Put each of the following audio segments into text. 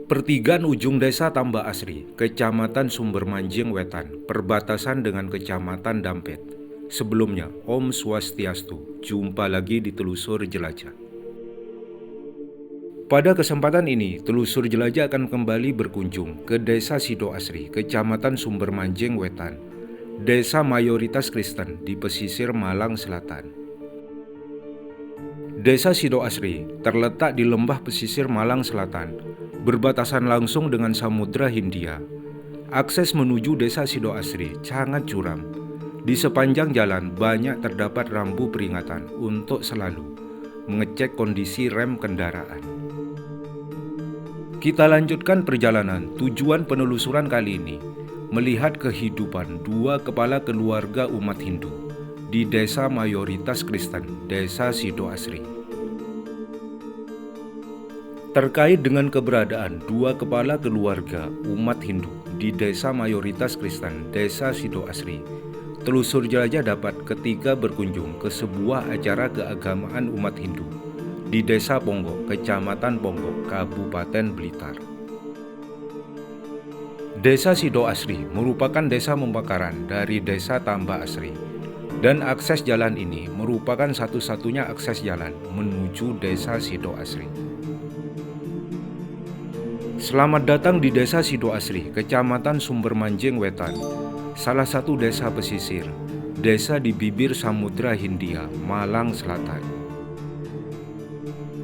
Pertigaan ujung desa Tambak Asri, Kecamatan Sumber Manjing Wetan, perbatasan dengan Kecamatan Dampet. Sebelumnya, Om Swastiastu, jumpa lagi di Telusur Jelajah. Pada kesempatan ini, Telusur Jelajah akan kembali berkunjung ke Desa Sido Asri, Kecamatan Sumber Manjing Wetan, desa mayoritas Kristen di pesisir Malang Selatan. Desa Sido Asri terletak di lembah pesisir Malang Selatan, berbatasan langsung dengan Samudra Hindia. Akses menuju Desa Sido Asri sangat curam. Di sepanjang jalan banyak terdapat rambu peringatan untuk selalu mengecek kondisi rem kendaraan. Kita lanjutkan perjalanan. Tujuan penelusuran kali ini melihat kehidupan dua kepala keluarga umat Hindu di desa mayoritas Kristen, Desa Sido Asri. Terkait dengan keberadaan dua kepala keluarga umat Hindu di desa mayoritas Kristen, Desa Sido Asri, Telusur Jelajah dapat ketika berkunjung ke sebuah acara keagamaan umat Hindu di Desa Ponggok, Kecamatan Ponggok, Kabupaten Blitar. Desa Sido Asri merupakan desa pemekaran dari Desa Tambak Asri, dan akses jalan ini merupakan satu-satunya akses jalan menuju Desa Sido Asri. Selamat datang di Desa Sido Asri, Kecamatan Sumber Manjing Wetan, salah satu desa pesisir, desa di bibir Samudra Hindia, Malang Selatan.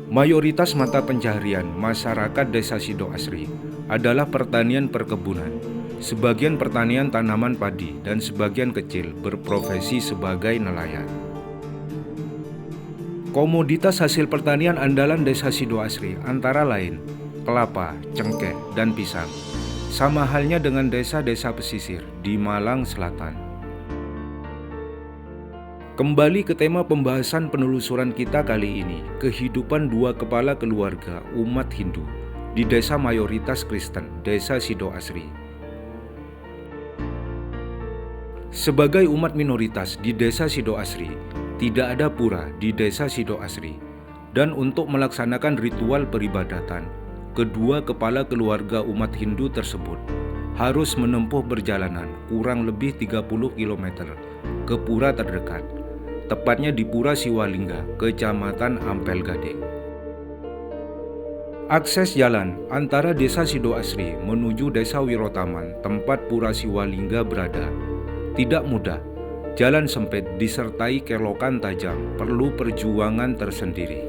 Mayoritas mata pencaharian masyarakat Desa Sido Asri adalah pertanian perkebunan, sebagian pertanian tanaman padi, dan sebagian kecil berprofesi sebagai nelayan. Komoditas hasil pertanian andalan Desa Sido Asri antara lain kelapa, cengkeh, dan pisang, sama halnya dengan desa-desa pesisir di Malang Selatan. Kembali ke tema pembahasan penelusuran kita kali ini, kehidupan dua kepala keluarga umat Hindu di desa mayoritas Kristen, Desa Sido Asri. Sebagai umat minoritas di Desa Sido Asri, tidak ada pura di Desa Sido Asri, dan untuk melaksanakan ritual peribadatan, kedua kepala keluarga umat Hindu tersebut harus menempuh perjalanan kurang lebih 30 km ke pura terdekat, tepatnya di Pura Siwalingga, Kecamatan Ampel Gading. Akses jalan antara Desa Sido Asri menuju Desa Wirotaman, tempat Pura Siwalingga berada, tidak mudah. Jalan sempit disertai kelokan tajam, perlu perjuangan tersendiri.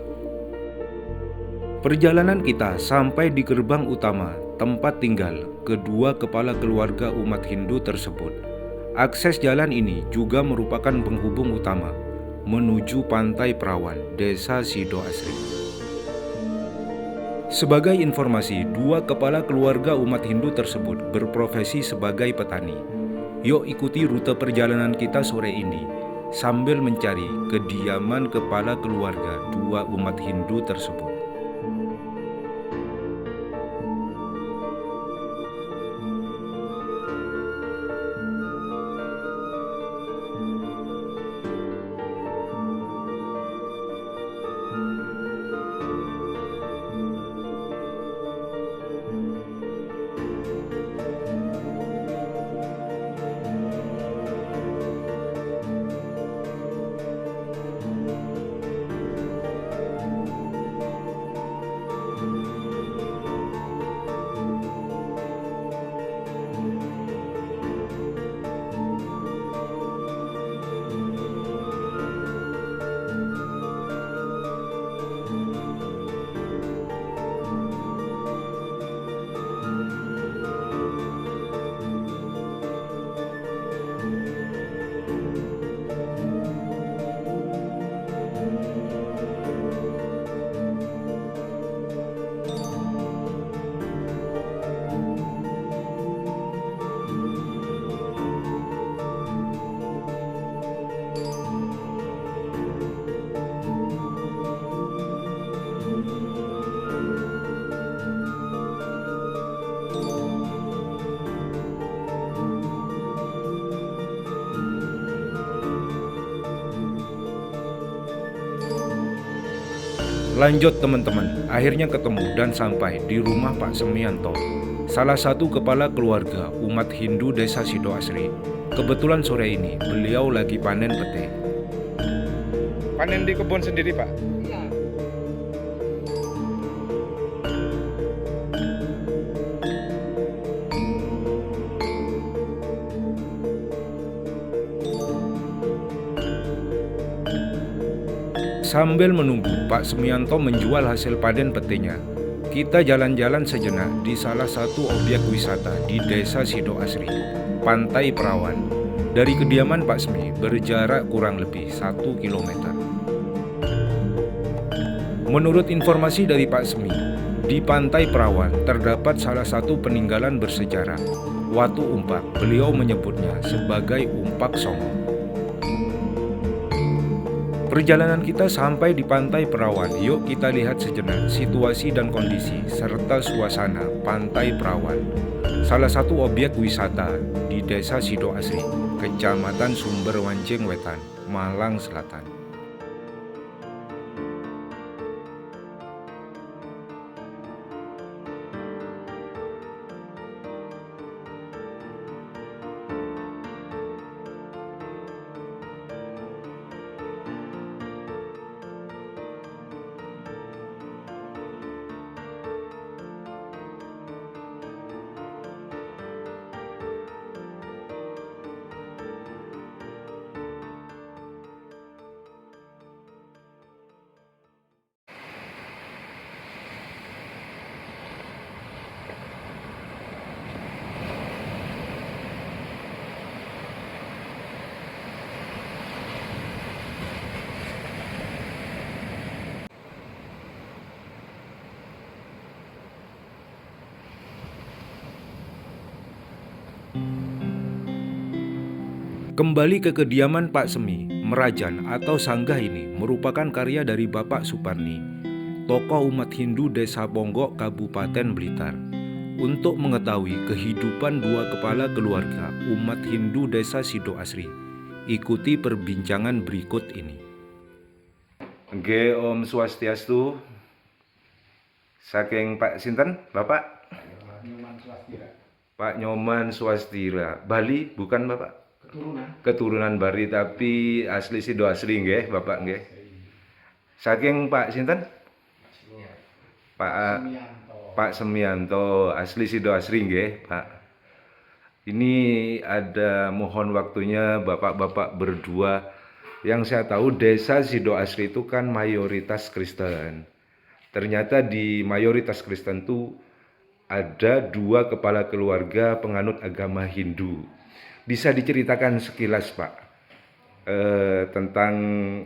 Perjalanan kita sampai di gerbang utama, tempat tinggal kedua kepala keluarga umat Hindu tersebut. Akses jalan ini juga merupakan penghubung utama menuju Pantai Perawan, Desa Sido Asri. Sebagai informasi, dua kepala keluarga umat Hindu tersebut berprofesi sebagai petani. Yuk ikuti rute perjalanan kita sore ini sambil mencari kediaman kepala keluarga dua umat Hindu tersebut. Lanjut teman-teman, akhirnya ketemu dan sampai di rumah Pak Semianto, salah satu kepala keluarga umat Hindu Desa Sidoasri. Kebetulan sore ini beliau lagi panen pete. Panen di kebun sendiri, Pak? Iya. Sambil menunggu Pak Semianto menjual hasil panen petenya, kita jalan-jalan sejenak di salah satu objek wisata di Desa Sidoasri, Pantai Perawan. Dari kediaman Pak Semi berjarak kurang lebih 1 km. Menurut informasi dari Pak Semi, di Pantai Perawan terdapat salah satu peninggalan bersejarah, Watu Umpak. Beliau menyebutnya sebagai Umpak Songo. Perjalanan kita sampai di Pantai Perawan. Yuk kita lihat sejenak situasi dan kondisi serta suasana Pantai Perawan, salah satu objek wisata di Desa Sidoasri, Kecamatan Sumber Wancing Wetan, Malang Selatan. Kembali ke kediaman Pak Semi, Merajan atau Sanggah ini merupakan karya dari Bapak Suparni, tokoh umat Hindu Desa Ponggok, Kabupaten Blitar. Untuk mengetahui kehidupan dua kepala keluarga umat Hindu Desa Sidoasri, ikuti perbincangan berikut ini. Nggih, Om Swastiastu. Saking Pak sinten, Bapak? Nyoman Swastira. Pak Nyoman Swastira. Bali bukan, Bapak? Keturunan Bali tapi asli Sidoasri nggih, Bapak nggih. Saking Pak sinten? Pak Semianto, asli Sidoasri nggih, Pak. Ini ada mohon waktunya Bapak-bapak berdua. Yang saya tahu Desa Sidoasri itu kan mayoritas Kristen. Ternyata di mayoritas Kristen itu ada dua kepala keluarga penganut agama Hindu. Bisa diceritakan sekilas, Pak, tentang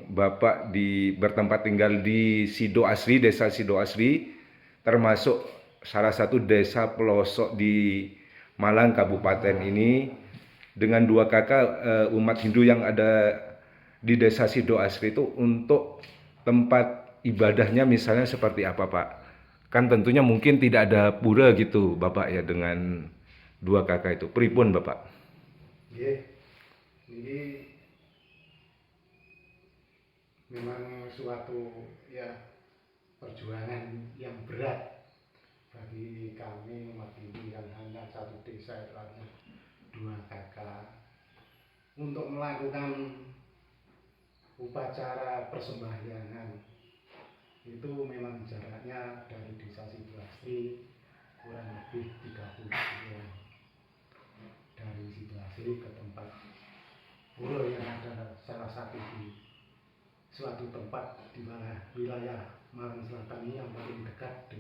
Bapak bertempat tinggal di Sidoasri, Desa Sidoasri, termasuk salah satu desa pelosok di Malang Kabupaten ini, dengan dua kakak umat Hindu yang ada di Desa Sidoasri itu, untuk tempat ibadahnya misalnya seperti apa, Pak? Kan tentunya mungkin tidak ada pura gitu, Bapak ya, dengan dua kakak itu. Pripun, Bapak? Ini memang suatu perjuangan yang berat bagi kami umat Hindu yang hanya satu desa, hanya dua kakak, untuk melakukan upacara persembahyangan. Itu memang jaraknya dari Desa Sidoasri kurang lebih 30 km dari Sidoasri ke tempat pura yang ada salah satu di suatu tempat di wilayah Malang Selatan ini yang paling dekat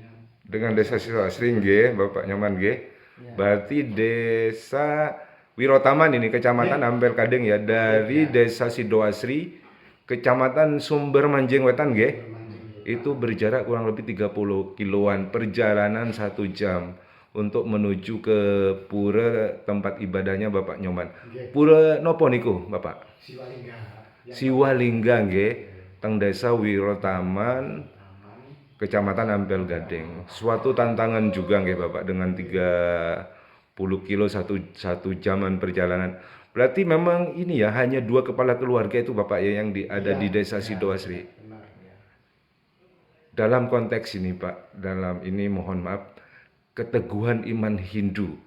dengan Desa Sidoasri nggih, Bapak Nyoman nggih. Ya. Berarti Desa Wirotaman ini Kecamatan Ampel Kadeng ya, dari Desa Sidoasri Kecamatan Sumber Manjing Wetan nggih. Itu berjarak kurang lebih 30 kiloan, perjalanan 1 jam untuk menuju ke pura tempat ibadahnya Bapak Nyoman. Pura nopo niku, Bapak? Siwalingga nggih, teng Desa Wirotaman, Kecamatan Ampel Gading. Suatu tantangan juga nggih, Bapak, dengan 30 kilo 1 jaman perjalanan. Berarti memang ini ya, hanya dua kepala keluarga itu, Bapak ya, yang ada di Desa Sidoasri. dalam konteks ini Pak, dalam ini mohon maaf, keteguhan iman Hindu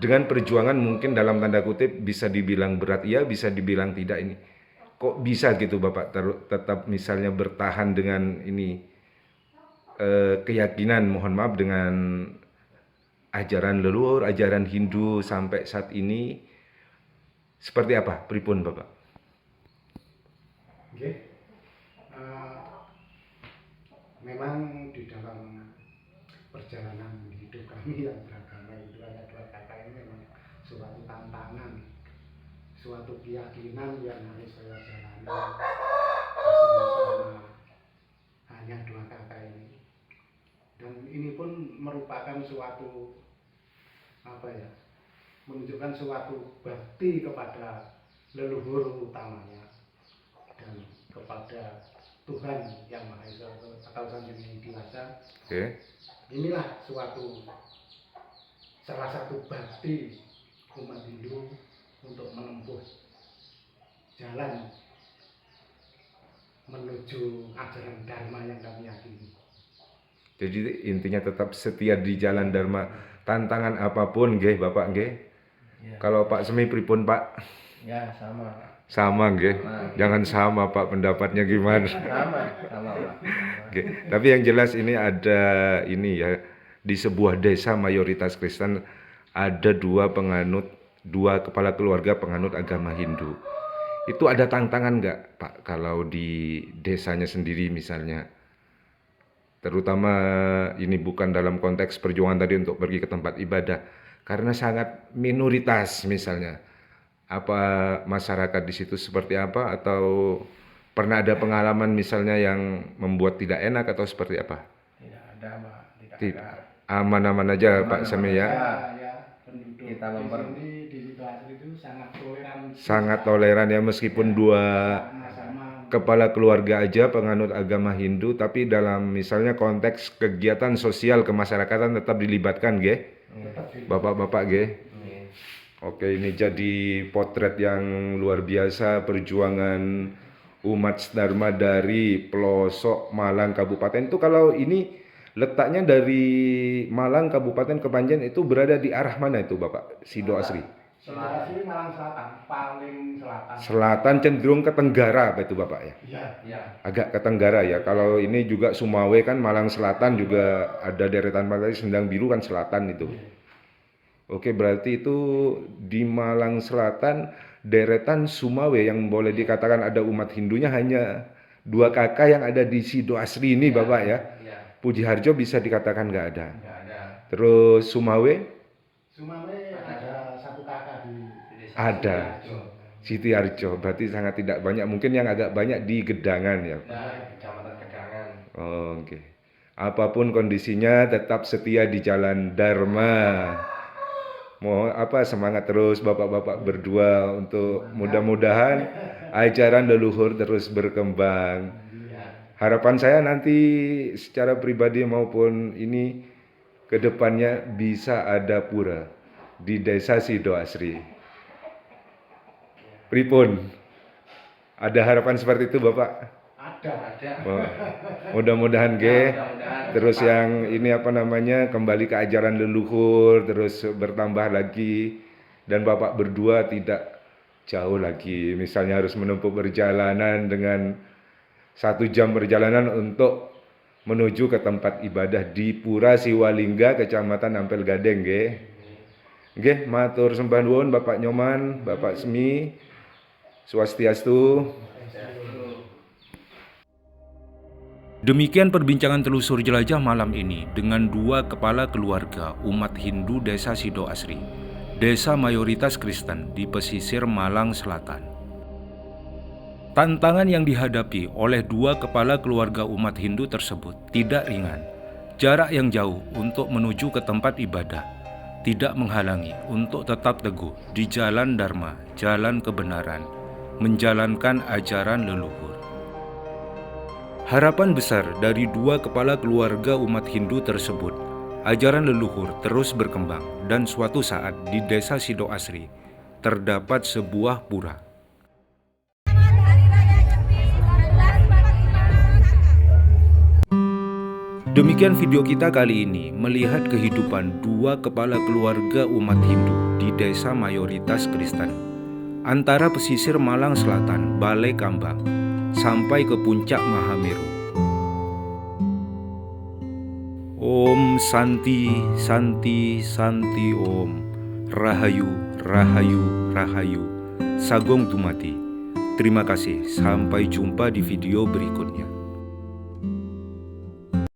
dengan perjuangan mungkin dalam tanda kutip bisa dibilang berat, ya bisa dibilang tidak ini. Kok bisa gitu Bapak tetap misalnya bertahan dengan ini keyakinan, mohon maaf, dengan ajaran leluhur, ajaran Hindu sampai saat ini seperti apa? Pripun Bapak? Oke. Memang di dalam perjalanan hidup kami yang beragama itu hanya dua kakak ini memang suatu tantangan, suatu keyakinan yang harus saya jalani bersama-sama hanya dua kakak ini. Dan ini pun merupakan suatu menunjukkan suatu bakti kepada leluhur utamanya dan kepada Tuhan yang Maha Esa atau Sang Hyang Widi. Oke. Inilah salah satu bakti umat Hindu untuk menempuh jalan menuju ajaran Dharma yang kami yakini. Jadi intinya tetap setia di jalan Dharma, tantangan apapun nggih Bapak nggih. Ya. Kalau Pak Semi pripun Pak? Ya sama. Sama nggih. Jangan sama Pak, pendapatnya gimana? Sama Pak. Okay. Tapi yang jelas ini ada ini ya, di sebuah desa mayoritas Kristen ada dua kepala keluarga penganut agama Hindu. Itu ada tantangan nggak Pak kalau di desanya sendiri misalnya? Terutama ini bukan dalam konteks perjuangan tadi untuk pergi ke tempat ibadah, karena sangat minoritas misalnya. Apa masyarakat di situ seperti apa, atau pernah ada pengalaman misalnya yang membuat tidak enak atau seperti apa? Tidak ada Pak, tidak ada. Aman-aman aja aman, Pak Semi ya. Penduduk kita di situasi itu sangat toleran. Sangat toleran ya, meskipun dua kepala keluarga aja penganut agama Hindu, tapi dalam misalnya konteks kegiatan sosial kemasyarakatan tetap dilibatkan nggih. Bapak-bapak nggih. Oke, ini jadi potret yang luar biasa perjuangan umat Dharma dari pelosok Malang Kabupaten. Itu kalau ini letaknya dari Malang Kabupaten ke Panjen itu berada di arah mana itu Bapak Sido Asri? Sido Asri Malang Selatan, paling selatan. Selatan cenderung ke tenggara apa itu Bapak ya? Iya. Agak ke tenggara ya. Kalau ini juga Sumawe kan Malang Selatan juga ada deretan pantai Sendang Biru kan selatan itu. Oke, berarti itu di Malang Selatan deretan Sumawe yang boleh dikatakan ada umat Hindunya hanya dua kakak yang ada di Sido Asri ini Bapak ya. Puji Harjo bisa dikatakan nggak ada. Terus Sumawe? Sumawe ada satu kakak di ada. Siti Harjo, berarti sangat tidak banyak. Mungkin yang agak banyak di Gedangan ya. Kecamatan Gedangan. Oke. Apapun kondisinya tetap setia di jalan Dharma. Mau semangat terus bapak-bapak berdua untuk mudah-mudahan ajaran leluhur terus berkembang. Harapan saya nanti secara pribadi maupun ini ke depannya bisa ada pura di Desa Sido Asri. Pripun? Ada harapan seperti itu Bapak? Ada. Mudah-mudahan terus yang ini kembali ke ajaran leluhur terus bertambah lagi, dan Bapak berdua tidak jauh lagi, misalnya harus menempuh perjalanan dengan 1 jam perjalanan untuk menuju ke tempat ibadah di Pura Siwalingga, Kecamatan Ampel Gading nggih. Matur sembah nuwun Bapak Nyoman, Bapak Semi, Swastiastu. Demikian perbincangan telusur jelajah malam ini dengan dua kepala keluarga umat Hindu Desa Sido Asri, desa mayoritas Kristen di pesisir Malang Selatan. Tantangan yang dihadapi oleh dua kepala keluarga umat Hindu tersebut tidak ringan. Jarak yang jauh untuk menuju ke tempat ibadah tidak menghalangi untuk tetap teguh di jalan Dharma, jalan kebenaran, menjalankan ajaran leluhur. Harapan besar dari dua kepala keluarga umat Hindu tersebut, ajaran leluhur terus berkembang dan suatu saat di Desa Sido Asri terdapat sebuah pura. Demikian video kita kali ini melihat kehidupan dua kepala keluarga umat Hindu di desa mayoritas Kristen, antara pesisir Malang Selatan, Balai Kambang, sampai ke puncak Mahameru. Om Santi, Santi, Santi Om. Rahayu, Rahayu, Rahayu. Sagong Dumati. Terima kasih, sampai jumpa di video berikutnya.